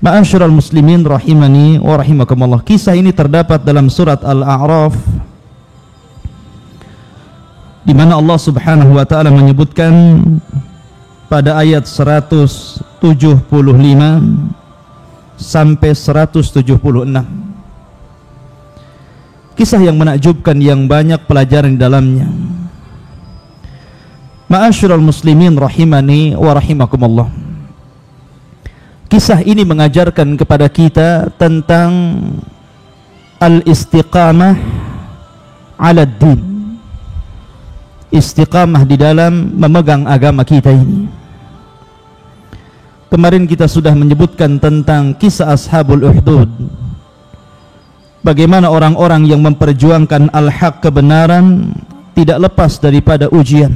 Ma'asyiral muslimin rahimani wa rahimakumullah. Kisah ini terdapat dalam surat Al-A'raf, di mana Allah Subhanahu wa taala menyebutkan pada ayat 175 sampai 176. Kisah yang menakjubkan yang banyak pelajaran di dalamnya. Ma'asyiral muslimin rahimani wa rahimakumullah. Kisah ini mengajarkan kepada kita tentang al-istiqamah ala din. Istiqamah di dalam memegang agama kita ini. Kemarin kita sudah menyebutkan tentang kisah Ashabul Ukhdud. Bagaimana orang-orang yang memperjuangkan al-haq, kebenaran, tidak lepas daripada ujian.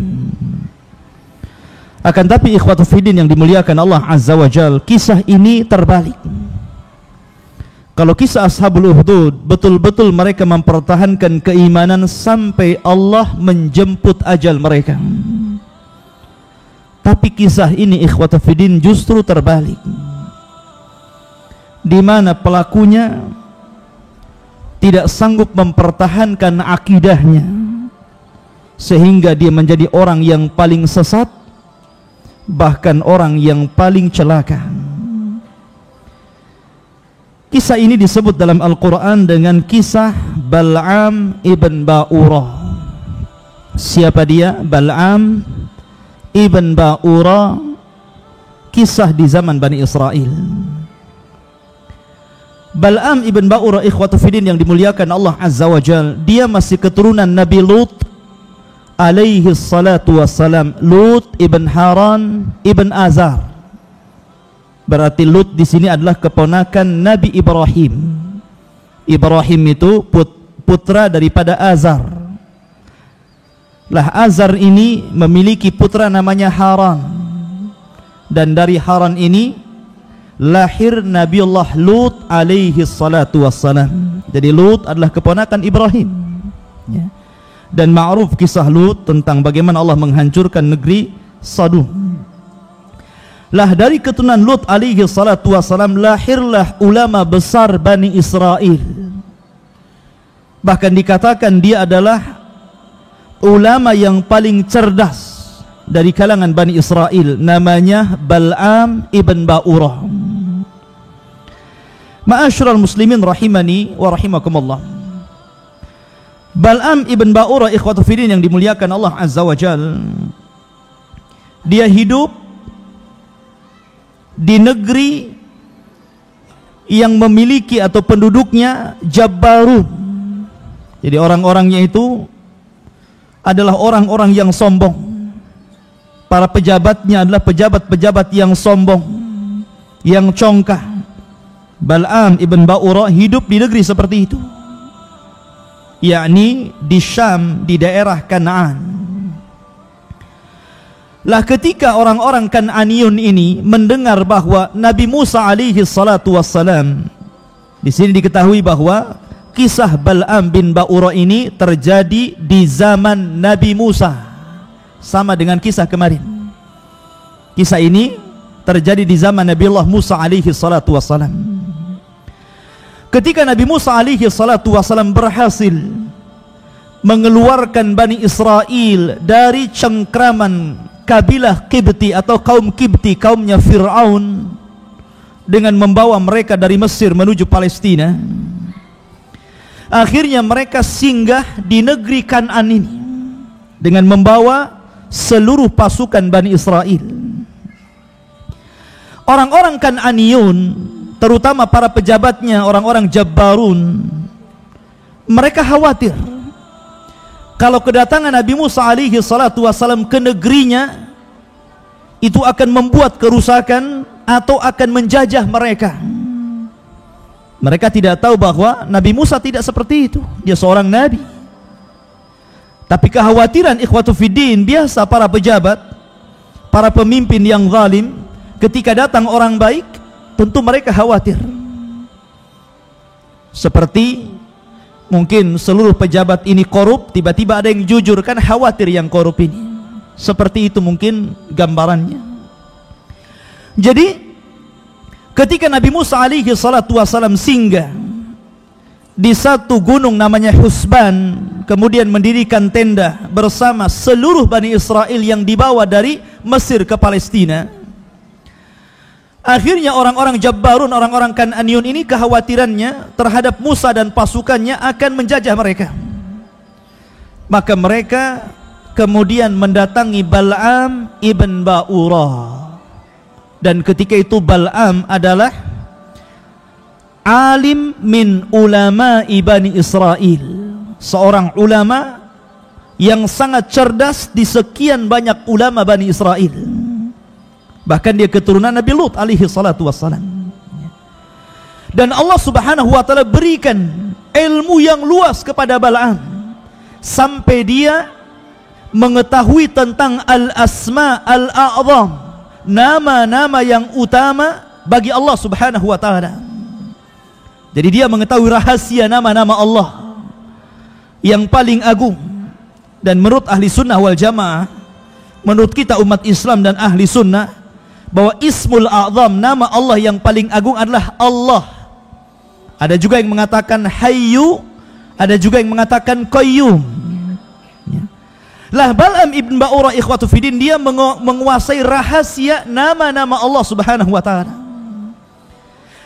Akan tapi ikhwatu fiddin yang dimuliakan Allah Azza wa Jal, kisah ini terbalik. Kalau kisah Ashabul Ukhdud, betul-betul mereka mempertahankan keimanan sampai Allah menjemput ajal mereka. Tapi kisah ini ikhwatu fiddin justru terbalik, di mana pelakunya tidak sanggup mempertahankan akidahnya, sehingga dia menjadi orang yang paling sesat, bahkan orang yang paling celaka. Kisah ini disebut dalam Al-Quran dengan kisah Bal'am ibn Ba'urah. Siapa dia? Bal'am ibn Ba'urah, kisah di zaman Bani Israel. Bal'am ibn Ba'urah ikhwatu fiddin yang dimuliakan Allah Azza wa Jal, dia masih keturunan Nabi Lut alaihi salatu wassalam. Lut ibn Haran ibn Azar. Berarti Lut di sini adalah keponakan Nabi Ibrahim. Ibrahim itu putra daripada Azar. Lah Azar ini memiliki putra namanya Haran. Dan dari Haran ini lahir Nabiullah Lut alaihi salatu wassalam. Jadi Lut adalah keponakan Ibrahim, ya. Dan ma'ruf kisah Lut tentang bagaimana Allah menghancurkan negeri Sodom. Lah dari keturunan Lut alaihi salatu wassalam lahirlah ulama besar Bani Israel. Bahkan dikatakan dia adalah ulama yang paling cerdas dari kalangan Bani Israel, namanya Bal'am ibn Ba'urah. Ma'asyiral muslimin rahimani wa rahimakumullah. Bal'am ibn Ba'urah ikhwatu fiddin yang dimuliakan Allah Azza wa Jal, dia hidup di negeri yang memiliki atau penduduknya Jabbarun. Jadi orang-orangnya itu adalah orang-orang yang sombong. Para pejabatnya adalah pejabat-pejabat yang sombong, yang congkak. Bal'am ibn Ba'urah hidup di negeri seperti itu, yakni di Syam, di daerah Kanaan. Lah ketika orang-orang Kan'aniyun ini mendengar bahwa Nabi Musa alaihi salatu wassalam, di sini diketahui bahwa kisah Bal'am bin Ba'urah ini terjadi di zaman Nabi Musa, sama dengan kisah kemarin. Kisah ini terjadi di zaman Nabiullah Musa alaihi salatu wassalam. Ketika Nabi Musa alaihi salatu wassalam berhasil mengeluarkan Bani Israel dari cengkraman kabilah Qibti atau kaum Qibti, kaumnya Fir'aun, dengan membawa mereka dari Mesir menuju Palestina, akhirnya mereka singgah di negeri Kan'an ini dengan membawa seluruh pasukan Bani Israel. Orang-orang Kan'aniyun, terutama para pejabatnya, orang-orang Jabbarun, mereka khawatir kalau kedatangan Nabi Musa alaihi salatu wassalam ke negerinya itu akan membuat kerusakan atau akan menjajah mereka. Mereka tidak tahu bahwa Nabi Musa tidak seperti itu, dia seorang nabi. Tapi kekhawatiran ikhwatu fiddin biasa para pejabat, para pemimpin yang zalim, ketika datang orang baik, tentu mereka khawatir. Seperti mungkin seluruh pejabat ini korup, tiba-tiba ada yang jujur, kan khawatir yang korup ini. Seperti itu mungkin gambarannya. Jadi ketika Nabi Musa alaihi salatu wasalam singgah di satu gunung namanya Husban, kemudian mendirikan tenda bersama seluruh Bani Israel yang dibawa dari Mesir ke Palestina. Akhirnya orang-orang Jabbarun, orang-orang Kan'aniyun ini kekhawatirannya terhadap Musa dan pasukannya akan menjajah mereka. Maka mereka kemudian mendatangi Bal'am ibn Ba'urah. Dan ketika itu Bal'am adalah alim min ulama Bani Israel, seorang ulama yang sangat cerdas di sekian banyak ulama Bani Israel. Bahkan dia keturunan Nabi Lut alaihi salatu wassalam. Dan Allah subhanahu wa ta'ala berikan ilmu yang luas kepada Bal'am sampai dia mengetahui tentang al-asma al-a'zam, nama-nama yang utama bagi Allah subhanahu wa ta'ala. Jadi dia mengetahui rahasia nama-nama Allah yang paling agung. Dan menurut ahli sunnah wal jamaah, menurut kita umat Islam dan ahli sunnah, bahwa ismul a'zam, nama Allah yang paling agung adalah Allah. Ada juga yang mengatakan Hayyu, ada juga yang mengatakan Qayyum. Lah Bal'am ibn Ba'urah ikhwatu fiddin, dia menguasai rahasia nama-nama Allah subhanahu wa ta'ala.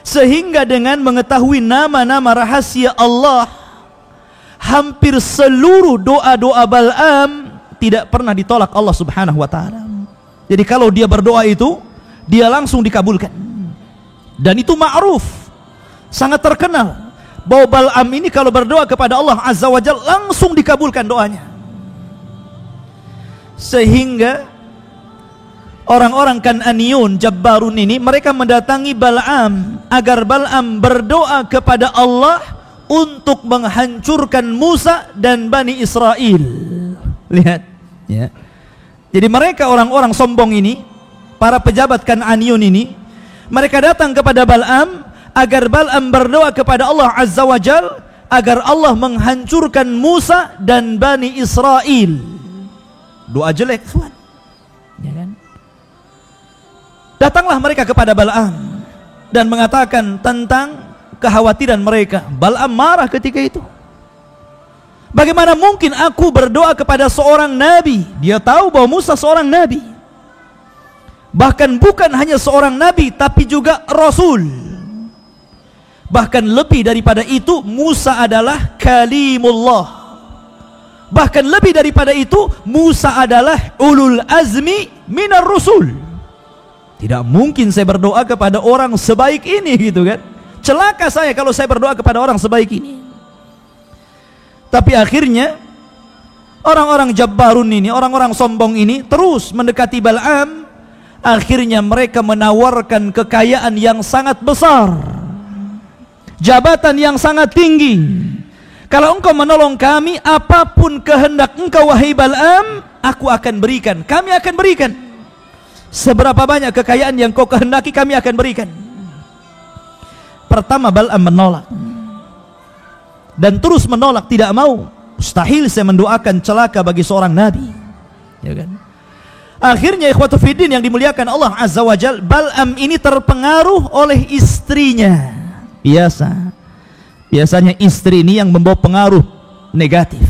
Sehingga dengan mengetahui nama-nama rahasia Allah, hampir seluruh doa-doa Bal'am tidak pernah ditolak Allah subhanahu wa ta'ala. Jadi kalau dia berdoa itu, dia langsung dikabulkan. Dan itu ma'ruf, sangat terkenal, bahwa Bal'am ini kalau berdoa kepada Allah azza wa jalla langsung dikabulkan doanya. Sehingga orang-orang Kan'aniyun, Jabbarun ini, mereka mendatangi Bal'am agar Bal'am berdoa kepada Allah untuk menghancurkan Musa dan Bani Israel. Lihat, ya. Jadi mereka orang-orang sombong ini, para pejabat Kan'aniyun ini, mereka datang kepada Bal'am agar Bal'am berdoa kepada Allah azza wa jal agar Allah menghancurkan Musa dan Bani Israel. Doa jelek, tuan. Ya kan? Datanglah mereka kepada Bal'am dan mengatakan tentang kekhawatiran mereka. Bal'am marah ketika itu. Bagaimana mungkin aku berdoa kepada seorang nabi? Dia tahu bahwa Musa seorang nabi. Bahkan bukan hanya seorang nabi, tapi juga rasul. Bahkan lebih daripada itu, Musa adalah kalimullah. Bahkan lebih daripada itu, Musa adalah ulul azmi minar rusul. Tidak mungkin saya berdoa kepada orang sebaik ini, gitu kan? Celaka saya kalau saya berdoa kepada orang sebaik ini. Tapi akhirnya orang-orang Jabbarun ini, orang-orang sombong ini terus mendekati Bal'am. Akhirnya mereka menawarkan kekayaan yang sangat besar, jabatan yang sangat tinggi. Kalau engkau menolong kami, apapun kehendak engkau wahai Bal'am, aku akan berikan. Kami akan berikan. Seberapa banyak kekayaan yang kau kehendaki, kami akan berikan. Pertama Bal'am menolak dan terus menolak, tidak mau. Mustahil saya mendoakan celaka bagi seorang nabi, ya kan? Akhirnya ikhwatu fiddin yang dimuliakan Allah azza wa jal, Bal'am ini terpengaruh oleh istrinya. Biasanya istri ini yang membawa pengaruh negatif.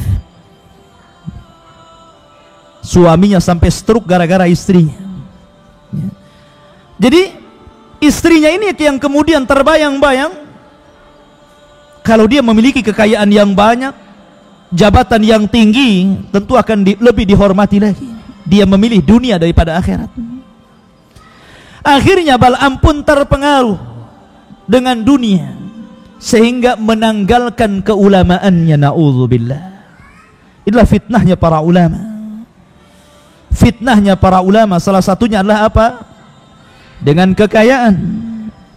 Suaminya sampai stroke gara-gara istrinya. Jadi istrinya ini yang kemudian terbayang-bayang, kalau dia memiliki kekayaan yang banyak, jabatan yang tinggi, tentu akan lebih dihormati lagi. Dia memilih dunia daripada akhirat. Akhirnya Bal'am pun terpengaruh dengan dunia, sehingga menanggalkan keulamaannya. Na'udzubillah. Inilah fitnahnya para ulama. Fitnahnya para ulama salah satunya adalah apa? Dengan kekayaan,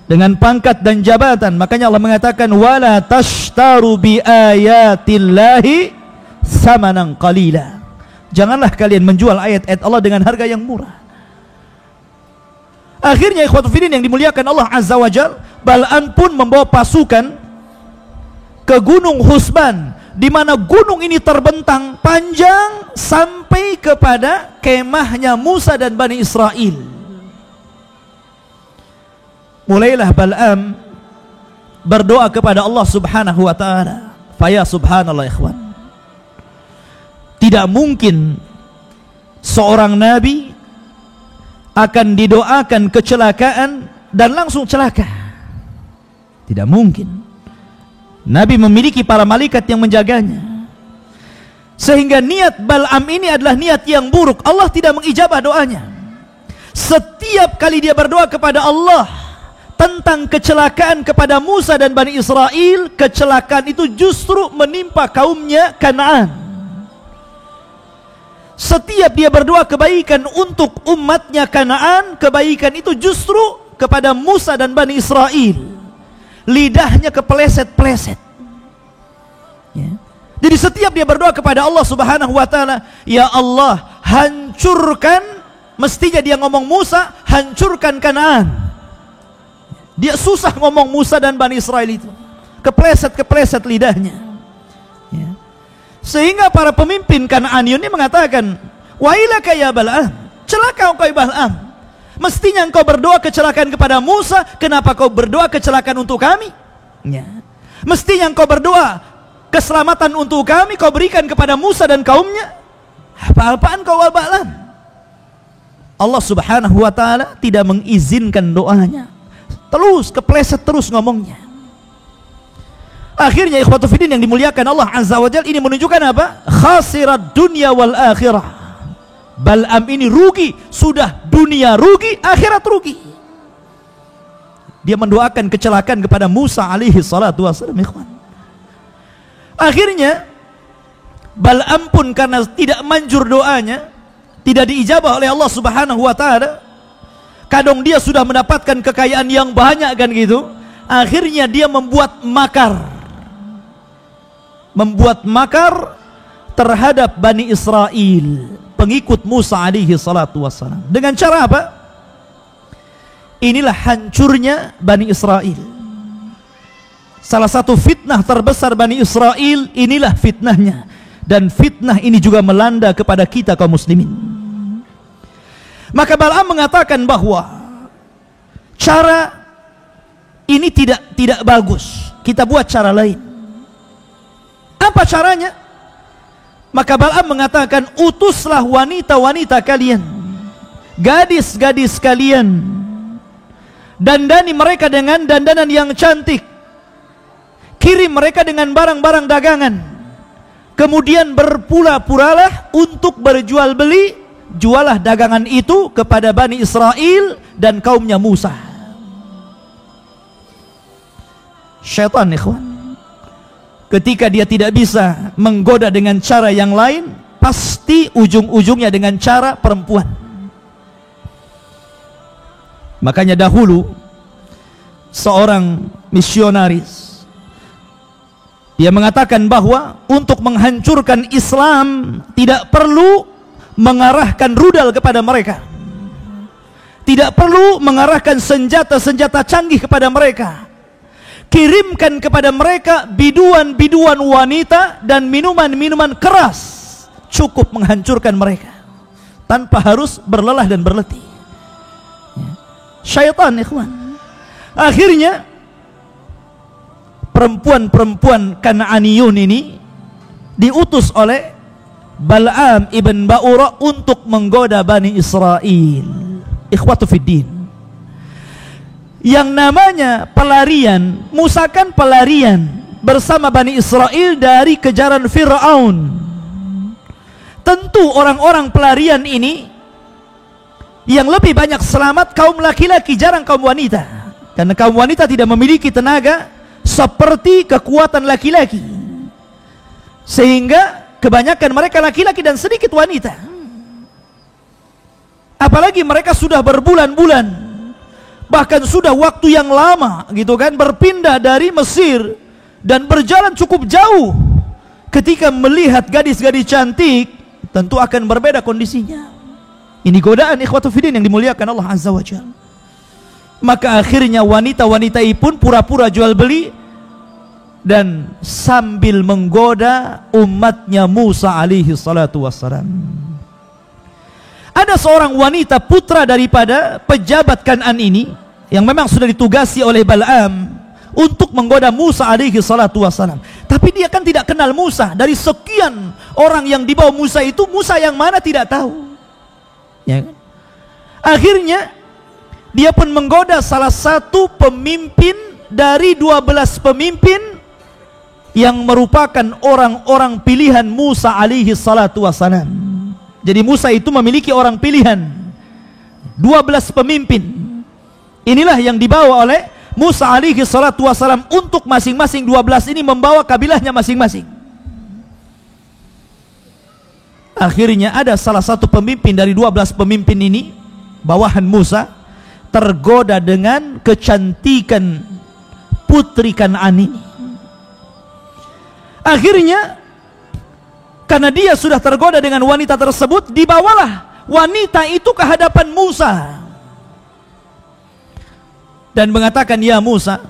dengan pangkat dan jabatan. Makanya Allah mengatakan wala tashtaru bi ayatillahi samanan qalila. Janganlah kalian menjual ayat-ayat Allah dengan harga yang murah. Akhirnya ikhwatu fiddin yang dimuliakan Allah azza wa jal, Bal'am pun membawa pasukan ke gunung Husban, di mana gunung ini terbentang panjang sampai kepada kemahnya Musa dan Bani Israel. mulailah Bal'am berdoa kepada Allah subhanahu wa ta'ala. Faya subhanallah ikhwan, tidak mungkin seorang nabi akan didoakan kecelakaan dan langsung celaka. Tidak mungkin. Nabi memiliki para malaikat yang menjaganya, sehingga niat Bal'am ini adalah niat yang buruk. Allah tidak mengijabah doanya. Setiap kali dia berdoa kepada Allah tentang kecelakaan kepada Musa dan Bani Israel, kecelakaan itu justru menimpa kaumnya Kan'an. Setiap dia berdoa kebaikan untuk umatnya Kan'an, kebaikan itu justru kepada Musa dan Bani Israel. Lidahnya kepleset-pleset, ya. Jadi setiap dia berdoa kepada Allah subhanahu wa ta'ala, ya Allah hancurkan, mestinya dia ngomong Musa, hancurkan Kan'an. Dia susah ngomong Musa dan Bani Israel itu, kepleset-kepleset lidahnya, ya. Sehingga para pemimpin Kan'an ini mengatakan, wailaka ya Bal'am, celaka engkau Bal'am. Mestinya engkau berdoa kecelakaan kepada Musa, kenapa kau berdoa kecelakaan untuk kami? Ya. Mestinya engkau berdoa keselamatan untuk kami, kau berikan kepada Musa dan kaumnya. Apa-apaan kau Bal'am? Allah subhanahu wa ta'ala tidak mengizinkan doanya. Terus kepleset terus ngomongnya. Akhirnya ikhwatu fiddin yang dimuliakan Allah azza wa jalla, ini menunjukkan apa? Khasirat dunya wal akhirah. Bal'am ini rugi, sudah dunia rugi, akhirat rugi. Dia mendoakan kecelakaan kepada Musa alaihi salatu wassalam, ikhwan. Akhirnya Bal'am pun karena tidak manjur doanya, tidak diijabah oleh Allah subhanahu wa ta'ala, kadang dia sudah mendapatkan kekayaan yang banyak kan gitu, akhirnya dia membuat makar terhadap Bani Israel, pengikut Musa alaihi salatu wassalam. Dengan cara apa? Inilah hancurnya Bani Israel. Salah satu fitnah terbesar Bani Israel, inilah fitnahnya. Dan fitnah ini juga melanda kepada kita kaum muslimin. Maka Bal'am mengatakan bahwa cara ini tidak bagus, kita buat cara lain. Apa caranya? Maka Bal'am mengatakan, utuslah wanita-wanita kalian, gadis-gadis kalian, dandani mereka dengan dandanan yang cantik, kirim mereka dengan barang-barang dagangan, kemudian berpura-puralah untuk berjual beli, jualah dagangan itu kepada Bani Israel dan kaumnya Musa. Syaitan, ikhwan, ketika dia tidak bisa menggoda dengan cara yang lain, pasti ujung-ujungnya dengan cara perempuan. Makanya dahulu seorang misionaris, dia mengatakan bahwa untuk menghancurkan Islam tidak perlu mengarahkan rudal kepada mereka, tidak perlu mengarahkan senjata-senjata canggih kepada mereka. Kirimkan kepada mereka biduan-biduan wanita dan minuman-minuman keras, cukup menghancurkan mereka tanpa harus berlelah dan berletih. Syaitan, ikhwan. Akhirnya perempuan-perempuan Kan'aniyun ini diutus oleh Bal'am ibn Ba'ura untuk menggoda Bani Israel. Ikhwatu fiddin, yang namanya pelarian, Musa kan pelarian bersama Bani Israel dari kejaran Fir'aun. Tentu orang-orang pelarian ini yang lebih banyak selamat kaum laki-laki, jarang kaum wanita, karena kaum wanita tidak memiliki tenaga seperti kekuatan laki-laki, sehingga kebanyakan mereka laki-laki dan sedikit wanita. Apalagi mereka sudah berbulan-bulan, bahkan sudah waktu yang lama gitu kan, berpindah dari Mesir dan berjalan cukup jauh. Ketika melihat gadis-gadis cantik, tentu akan berbeda kondisinya. Ini godaan ikhwatu fiddin yang dimuliakan Allah azza wa jalla. Maka akhirnya wanita-wanita ini pun pura-pura jual beli dan sambil menggoda umatnya Musa alaihi salatu wassalam. Ada seorang wanita putra daripada pejabat Kan'an ini, yang memang sudah ditugasi oleh Bal'am untuk menggoda Musa alaihi salatu wassalam. Tapi dia kan tidak kenal Musa. Dari sekian orang yang dibawa Musa itu, Musa yang mana tidak tahu. Ya kan? Akhirnya dia pun menggoda salah satu pemimpin dari 12 pemimpin yang merupakan orang-orang pilihan Musa alaihi salatu wassalam. Jadi Musa itu memiliki orang pilihan 12 pemimpin. Inilah yang dibawa oleh Musa alaihi salatu wassalam untuk masing-masing 12 ini membawa kabilahnya masing-masing. Akhirnya ada salah satu pemimpin dari 12 pemimpin ini, bawahan Musa, tergoda dengan kecantikan putri Kan'an ini. Akhirnya karena dia sudah tergoda dengan wanita tersebut, dibawalah wanita itu ke hadapan Musa dan mengatakan, "Ya Musa,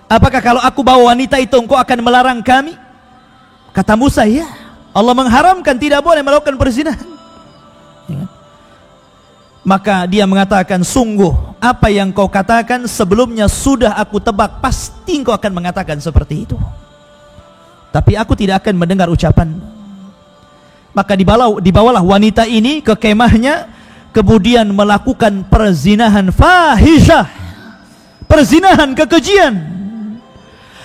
apakah kalau aku bawa wanita itu engkau akan melarang kami?" Kata Musa, "Ya, Allah mengharamkan, tidak boleh melakukan perzinahan." Ya. Maka dia mengatakan, "Sungguh apa yang kau katakan sebelumnya sudah aku tebak, pasti engkau akan mengatakan seperti itu. Tapi aku tidak akan mendengar ucapan." Maka dibawalah wanita ini ke kemahnya, kemudian melakukan perzinahan fahisyah, perzinahan kekejian.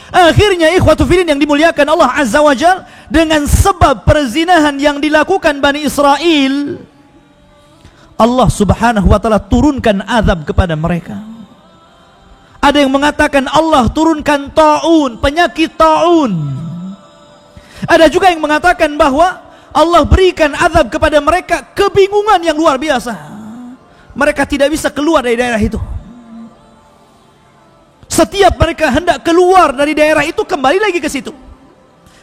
Akhirnya ikhwatu fillah yang dimuliakan Allah Azza wa Jalla, dengan sebab perzinahan yang dilakukan Bani Israel, Allah Subhanahu wa taala turunkan azab kepada mereka. Ada yang mengatakan Allah turunkan taun, penyakit taun. Ada juga yang mengatakan bahwa Allah berikan azab kepada mereka, kebingungan yang luar biasa. Mereka tidak bisa keluar dari daerah itu. Setiap mereka hendak keluar dari daerah itu, kembali lagi ke situ.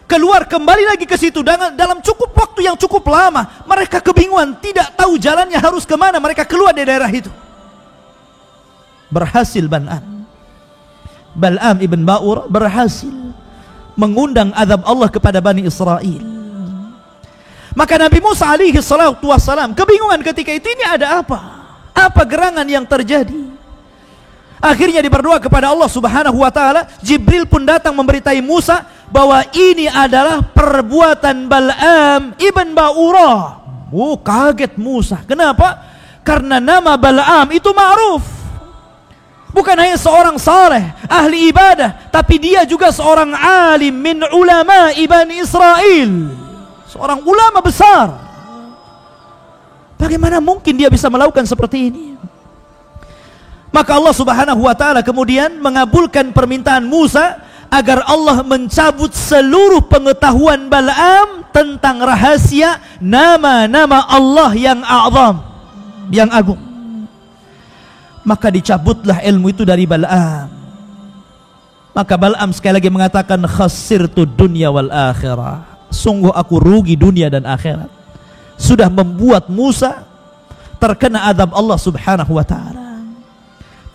Keluar kembali lagi ke situ dalam cukup waktu yang cukup lama. Mereka kebingungan, tidak tahu jalannya harus kemana. Mereka keluar dari daerah itu. Berhasil Bal'am ibn Ba'ur berhasil mengundang azab Allah kepada Bani Israel. Maka Nabi Musa alaihi salatu wassalam kebingungan ketika itu, ini ada apa? Apa gerangan yang terjadi? Akhirnya diberdoa kepada Allah Subhanahu wa taala. Jibril pun datang memberitahi Musa bahwa ini adalah perbuatan Bal'am ibn Ba'urah. Oh, kaget Musa. Kenapa? Karena nama Bal'am itu ma'ruf. Bukan hanya seorang saleh, ahli ibadah, tapi dia juga seorang alim min ulama Bani Israel. Seorang ulama besar. Bagaimana mungkin dia bisa melakukan seperti ini? Maka Allah Subhanahu wa taala kemudian mengabulkan permintaan Musa agar Allah mencabut seluruh pengetahuan Bal'am tentang rahasia nama-nama Allah yang a'zam, yang agung. Maka dicabutlah ilmu itu dari Bal'am. Maka Bal'am sekali lagi mengatakan, khasirtu dunya wal akhirah. Sungguh aku rugi dunia dan akhirat. Sudah membuat Musa terkena azab Allah Subhanahu wa taala.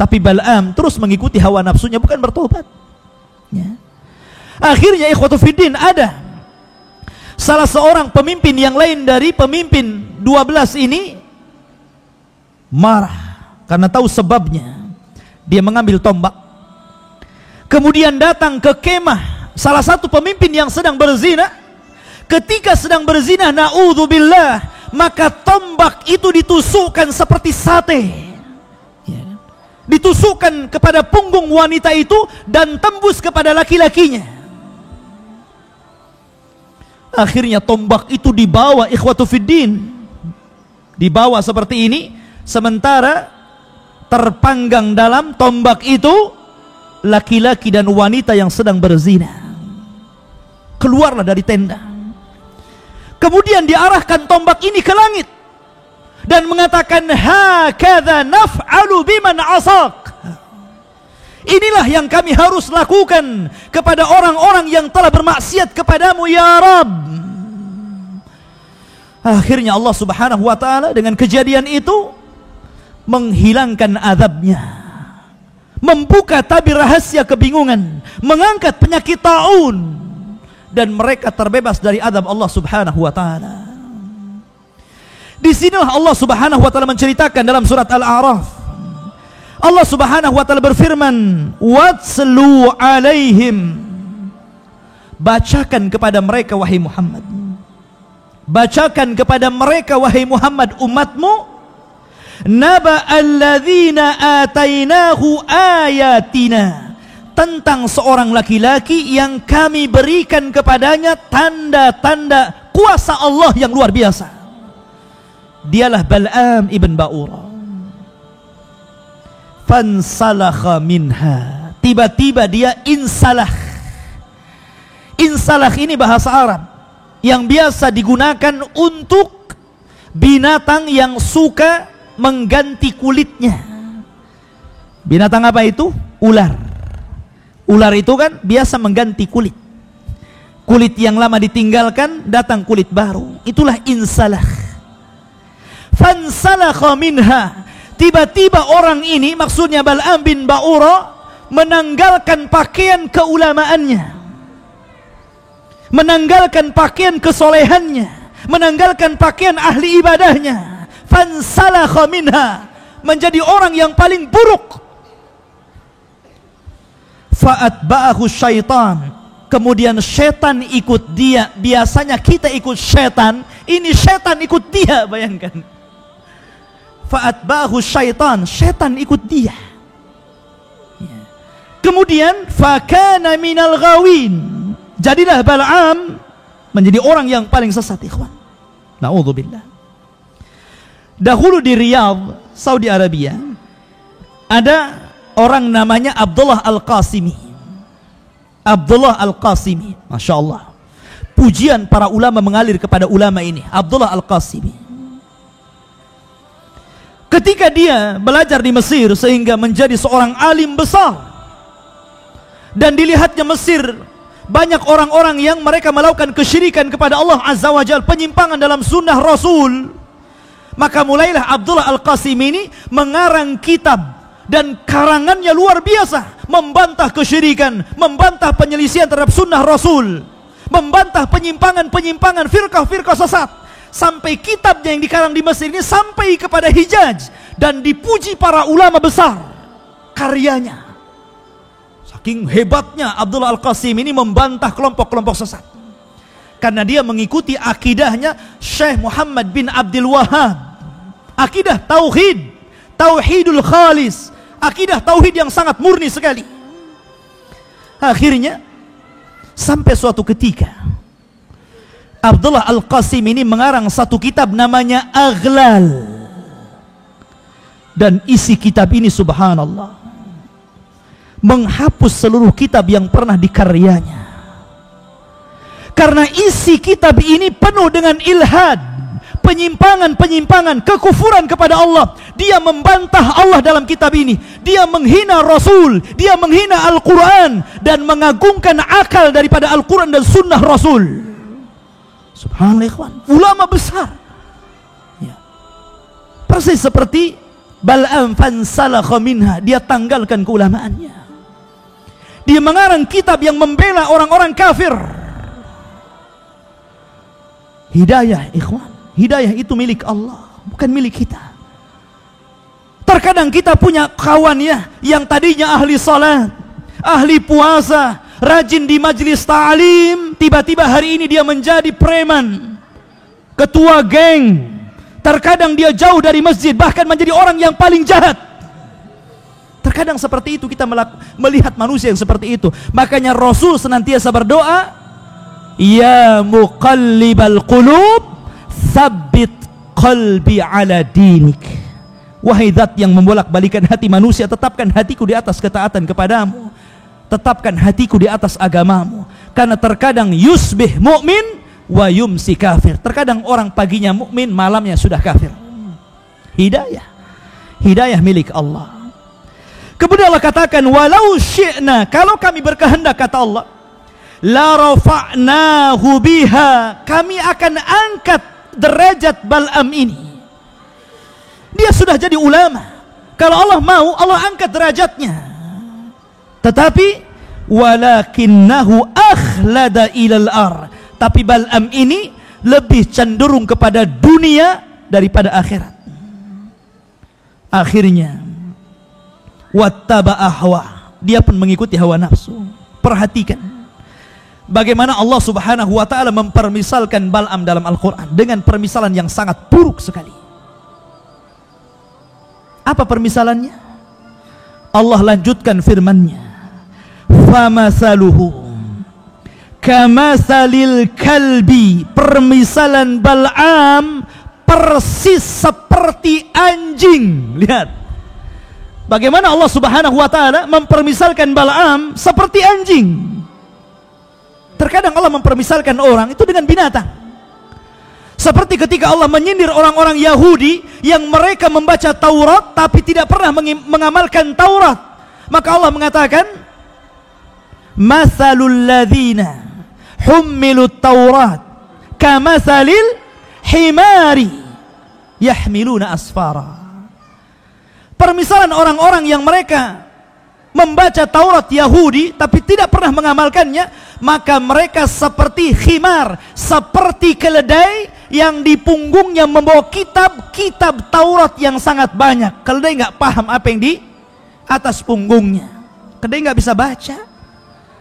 Tapi Bal'am terus mengikuti hawa nafsunya, bukan bertobat. Ya. Akhirnya ikhwatu fiddin, ada salah seorang pemimpin yang lain dari pemimpin 12 ini marah karena tahu sebabnya. Dia mengambil tombak, kemudian datang ke kemah salah satu pemimpin yang sedang berzina. Ketika sedang berzina, na'udzubillah, maka tombak itu ditusukkan seperti sate, ditusukkan kepada punggung wanita itu dan tembus kepada laki-lakinya. Akhirnya tombak itu dibawa, ikhwatu fiddin, dibawa seperti ini, sementara terpanggang dalam tombak itu laki-laki dan wanita yang sedang berzina. Keluarlah dari tenda, kemudian diarahkan tombak ini ke langit dan mengatakan, hakadha naf'alu biman asak. Inilah yang kami harus lakukan kepada orang-orang yang telah bermaksiat kepadamu ya Rabb. Akhirnya Allah Subhanahu wa taala dengan kejadian itu menghilangkan azabnya, membuka tabir rahasia kebingungan, mengangkat penyakit taun, dan mereka terbebas dari azab Allah Subhanahu wa taala. Di sinilah Allah Subhanahu wa taala menceritakan dalam surat Al-A'raf Allah Subhanahu wa taala berfirman, "Watslu 'alaihim." Bacakan kepada mereka wahai Muhammad. Bacakan kepada mereka wahai Muhammad umatmu, naba alladzina atainahu ayatina, tentang seorang laki-laki yang kami berikan kepadanya tanda-tanda kuasa Allah yang luar biasa. Dialah Bal'am ibn Ba'urah. Fansalakha minha, tiba-tiba dia insalah. Insalah ini bahasa Arab yang biasa digunakan untuk binatang yang suka mengganti kulitnya. Binatang apa itu? Ular. Ular itu kan biasa mengganti kulit. Kulit yang lama ditinggalkan, datang kulit baru. Itulah insalah. Fansalakha minha, tiba-tiba orang ini, maksudnya Bal'am bin Ba'urah, menanggalkan pakaian keulamaannya, menanggalkan pakaian kesolehannya, menanggalkan pakaian ahli ibadahnya. Fansalakha minha, menjadi orang yang paling buruk. Fa'atba'ahu syaitan, kemudian setan ikut dia. Biasanya kita ikut setan, ini setan ikut dia, bayangkan. Fa'atba'ahu syaitan, setan ikut dia. Kemudian fakana minal ghawin, jadilah Bal'am menjadi orang yang paling sesat, ikhwan. Na'udzubillah. Dahulu di Riyadh, Saudi Arabia, ada orang namanya Abdullah Al-Qasimi. Abdullah Al-Qasimi, Masya Allah. Pujian para ulama mengalir kepada ulama ini, Abdullah Al-Qasimi. Ketika dia belajar di Mesir sehingga menjadi seorang alim besar, dan dilihatnya Mesir banyak orang-orang yang mereka melakukan kesyirikan kepada Allah Azza wa Jalla, penyimpangan dalam sunnah Rasul, maka mulailah Abdullah Al-Qasimi ini mengarang kitab, dan karangannya luar biasa, membantah kesyirikan, membantah penyelisihan terhadap sunnah Rasul, membantah penyimpangan-penyimpangan firqah-firqah sesat. Sampai kitabnya yang dikarang di Mesir ini sampai kepada Hijaz, dan dipuji para ulama besar karyanya. Saking hebatnya Abdullah Al-Qasim ini membantah kelompok-kelompok sesat, karena dia mengikuti akidahnya Syekh Muhammad bin Abdul Wahhab, akidah tauhid, tauhidul khalis, akidah tauhid yang sangat murni sekali. Akhirnya sampai suatu ketika Abdullah Al-Qasim ini mengarang satu kitab namanya Aghlal, dan isi kitab ini subhanallah menghapus seluruh kitab yang pernah dikaryanya, karena isi kitab ini penuh dengan ilhad, penyimpangan-penyimpangan, kekufuran kepada Allah. Dia membantah Allah dalam kitab ini, dia menghina Rasul, dia menghina Al-Quran, dan mengagungkan akal daripada Al-Quran dan sunnah Rasul. Subhanallah ikhwan, ulama besar ya. Persis seperti Bal'am, fansalakha minha, dia tanggalkan keulamaannya. Dia mengarang kitab yang membela orang-orang kafir. Hidayah ikhwan, hidayah itu milik Allah, bukan milik kita. Terkadang kita punya kawan ya, yang tadinya ahli salat, ahli puasa, rajin di majlis ta'lim, tiba-tiba hari ini dia menjadi preman, ketua geng. Terkadang dia jauh dari masjid, bahkan menjadi orang yang paling jahat. Terkadang seperti itu kita melihat manusia yang seperti itu. Makanya Rasul senantiasa berdoa, ya muqallibal qulub, tsabbit qalbi ala dinik. Wahai zat yang membolak-balikan hati manusia, tetapkan hatiku di atas ketaatan kepadamu, tetapkan hatiku di atas agamamu. Karena terkadang yusbih mu'min wa yumsi kafir. Terkadang orang paginya mukmin, malamnya sudah kafir. Hidayah, hidayah milik Allah. Kemudian Allah katakan, walau syi'na, kalau kami berkehendak, kata Allah, la rafa'nahu biha, kami akan angkat derajat Bal'am ini. Dia sudah jadi ulama, kalau Allah mau, Allah angkat derajatnya. Tetapi walakinnahu akhlada ilal ar, tapi Bal'am ini lebih cenderung kepada dunia daripada akhirat. Akhirnya wattaba'a hawa. Dia pun mengikuti hawa nafsu. Perhatikan bagaimana Allah Subhanahu wa taala mempermisalkan Bal'am dalam Al-Qur'an dengan permisalan yang sangat buruk sekali. Apa permisalannya? Allah lanjutkan firman-Nya, "Famathaluhu kamathalil kalbi." Permisalan Bal'am persis seperti anjing. Lihat bagaimana Allah Subhanahu wa taala mempermisalkan Bal'am seperti anjing. Terkadang Allah mempermisalkan orang itu dengan binatang. Seperti ketika Allah menyindir orang-orang Yahudi yang mereka membaca Taurat tapi tidak pernah mengamalkan Taurat. Maka Allah mengatakan, "Matsalul ladzina hummilut Taurat kamatsalil himari yahmiluna asfara." Permisalan orang-orang yang mereka membaca Taurat Yahudi tapi tidak pernah mengamalkannya, maka mereka seperti khimar, seperti keledai yang di punggungnya membawa kitab Taurat yang sangat banyak. Keledai nggak paham apa yang di atas punggungnya. Keledai nggak bisa baca,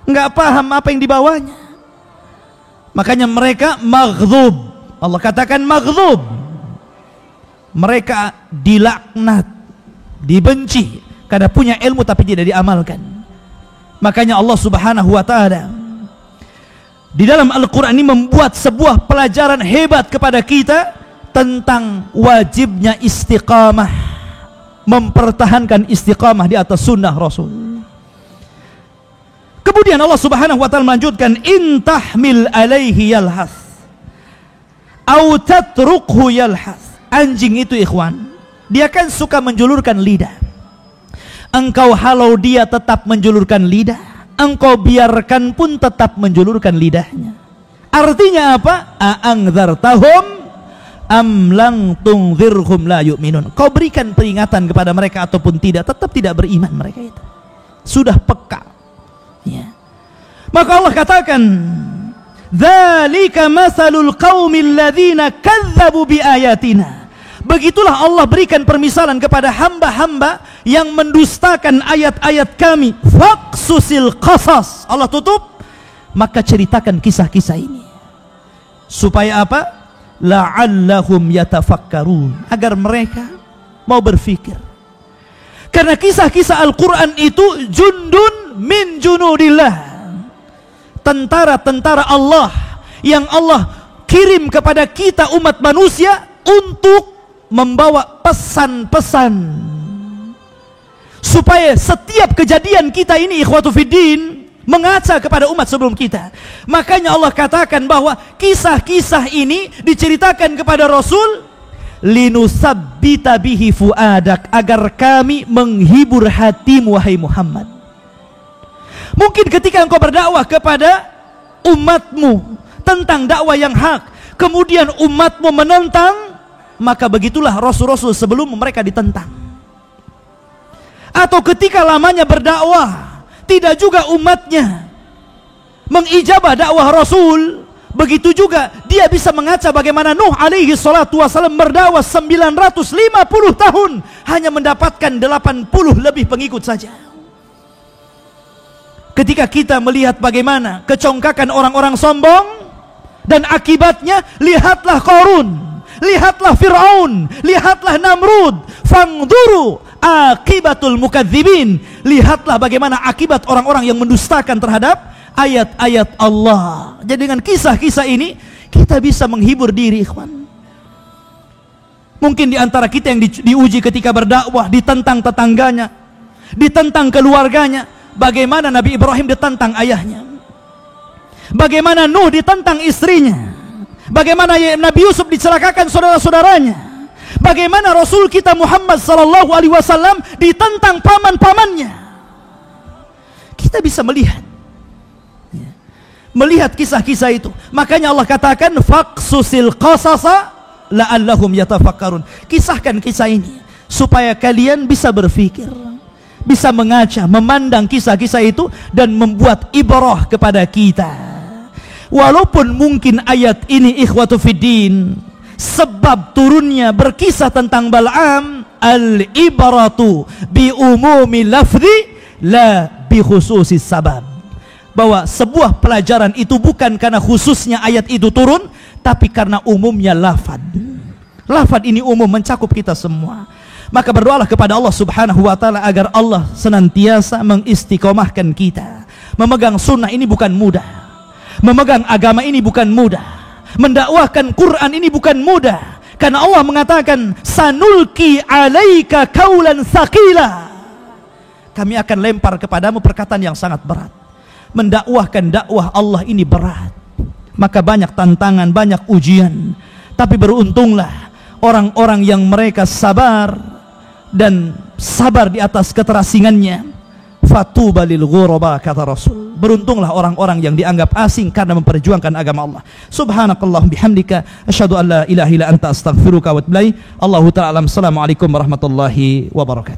nggak paham apa yang di bawahnya. Makanya mereka maghdub. Allah katakan maghdub. Mereka dilaknat, dibenci karena punya ilmu tapi tidak diamalkan. Makanya Allah Subhanahu wa taala di dalam Al-Quran ini membuat sebuah pelajaran hebat kepada kita tentang wajibnya istiqamah, mempertahankan istiqamah di atas sunnah Rasul. Kemudian Allah Subhanahu wa taala melanjutkan, "In tahmil alaihi yalhas au tatrukhu yalhas." Anjing itu ikhwan, dia kan suka menjulurkan lidah. Engkau halau dia tetap menjulurkan lidah, engkau biarkan pun tetap menjulurkan lidahnya. Artinya apa? A'angdzartahum am lang tungzirhum la yu'minun. Kau berikan peringatan kepada mereka ataupun tidak, tetap tidak beriman mereka itu. Sudah peka. Ya. Maka Allah katakan, "Dzalika matsalul qaumil ladzina kadzdzabu biayatina." Begitulah Allah berikan permisalan kepada hamba-hamba yang mendustakan ayat-ayat kami. Faqsusil qasas. Allah tutup, maka ceritakan kisah-kisah ini. Supaya apa? La'allahum yatafakkarun. Agar mereka mau berfikir. Karena kisah-kisah Al-Quran itu jundun min junudillah. Tentara-tentara Allah yang Allah kirim kepada kita umat manusia untuk membawa pesan-pesan supaya setiap kejadian kita ini ikhwatu fiddin mengaca kepada umat sebelum kita. Makanya Allah katakan bahwa kisah-kisah ini diceritakan kepada Rasul linusabbita bihi fuadak, agar kami menghibur hatimu wahai Muhammad. Mungkin ketika engkau berdakwah kepada umatmu tentang dakwah yang hak, kemudian umatmu menentang, maka begitulah Rasul-Rasul sebelum mereka ditentang. Atau ketika lamanya berdakwah, tidak juga umatnya mengijabah dakwah Rasul, begitu juga dia bisa mengaca bagaimana Nuh alaihi salatu wasallam berdakwah 950 tahun hanya mendapatkan 80 lebih pengikut saja. Ketika kita melihat bagaimana kecongkakan orang-orang sombong dan akibatnya, lihatlah Qarun, lihatlah Fir'aun, lihatlah Namrud. Fangduru akibatul mukadzibin. Lihatlah bagaimana akibat orang-orang yang mendustakan terhadap ayat-ayat Allah. Jadi dengan kisah-kisah ini kita bisa menghibur diri, ikhwan. Mungkin di antara kita yang diuji ketika berdakwah, ditentang tetangganya, ditentang keluarganya. Bagaimana Nabi Ibrahim ditentang ayahnya, bagaimana Nuh ditentang istrinya, bagaimana Nabi Yusuf dicelakakan saudara-saudaranya, bagaimana Rasul kita Muhammad sallallahu alaihi wasallam ditentang paman-pamannya. Kita bisa melihat kisah-kisah itu. Makanya Allah katakan faqsusil qasasa la'allahum yatafakkarun. Kisahkan kisah ini supaya kalian bisa berfikir, bisa mengaca, memandang kisah-kisah itu dan membuat ibrah kepada kita. Walaupun mungkin ayat ini ikhwatu fiddin sebab turunnya berkisah tentang Bal'am al-ibratu bi umumi lafzi la bi khususis sabab. Bahwa sebuah pelajaran itu bukan karena khususnya ayat itu turun, tapi karena umumnya lafad. Lafad ini umum, mencakup kita semua. Maka berdoalah kepada Allah subhanahu wa ta'ala agar Allah senantiasa mengistiqomahkan kita. Memegang sunnah ini bukan mudah, memegang agama ini bukan mudah, mendakwahkan Quran ini bukan mudah. Karena Allah mengatakan, sanulki alaika kaulan tsaqila, kami akan lempar kepadamu perkataan yang sangat berat. Mendakwahkan dakwah Allah ini berat. Maka banyak tantangan, banyak ujian. Tapi beruntunglah orang-orang yang mereka sabar dan sabar di atas keterasingannya. Fatuba lil ghuraba, kata Rasul. Beruntunglah orang-orang yang dianggap asing karena memperjuangkan agama Allah. Subhanakallah bihamdika asyhadu an la ilaha illa anta astaghfiruka wa atubu ilaik. Allahu ta'ala. Assalamualaikum warahmatullahi wabarakatuh.